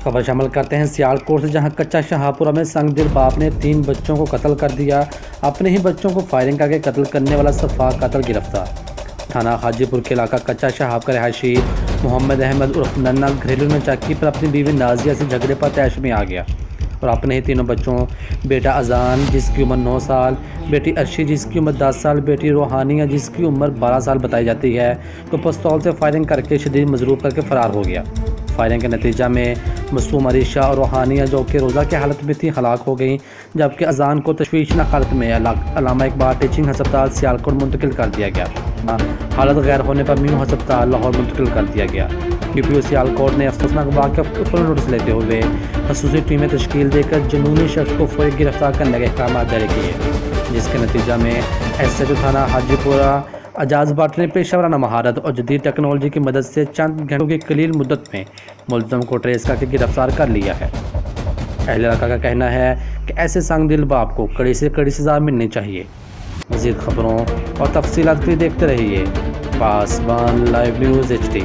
خبر شامل کرتے ہیں سیالکوٹ سے، جہاں کچا شاہپورہ میں سنگ دل باپ نے 3 بچوں کو قتل کر دیا۔ اپنے ہی بچوں کو فائرنگ کر کے قتل کرنے والا سفاک قاتل گرفتار۔ تھانہ حاجی پور کے علاقہ کچا شہاب کا رہائشی محمد احمد عرف ننا گھریلو میں چکی پر اپنی بیوی نازیہ سے جھگڑے پر طیش میں آ گیا اور اپنے ہی 3 بچوں، بیٹا اذان جس کی عمر 9 سال، بیٹی ارشی جس کی عمر 10 سال، بیٹی روحانیہ جس کی عمر 12 سال بتائی جاتی ہے، تو پستول سے فائرنگ کر کے شدید مضروب کر کے فرار ہو گیا۔ فائرنگ کے نتیجہ میں معصوم عریشہ اور روحانیہ جو کہ روزہ کی حالت میں تھی ہلاک ہو گئیں، جبکہ اذان کو تشویشناک حالت میں علامہ اقبال ٹیچنگ ہسپتال سیالکوٹ منتقل کر دیا گیا۔ حالت غیر ہونے پر میو ہسپتال لاہور منتقل کر دیا گیا۔ DPO سیالکوٹ نے افسوسناک واقعہ کا فوری نوٹس لیتے ہوئے خصوصی ٹیمیں تشکیل دے کر جنونی شخص کو فوری گرفتار کرنے کے احکامات جاری کیے، جس کے نتیجہ میں SHO تھانہ حاجی پورہ اعجاز بٹ نے پیشہ ورانہ مہارت اور جدید ٹیکنالوجی کی مدد سے چند گھنٹوں کی قلیل مدت میں ملزم کو ٹریس کر کے گرفتار کر لیا ہے۔ اہل علاقہ کا کہنا ہے کہ ایسے سنگ دل باپ کو کڑی سے کڑی سزا ملنی چاہیے۔ مزید خبروں اور تفصیلات کے لیے دیکھتے رہیے پاسبان لائیو نیوز HD۔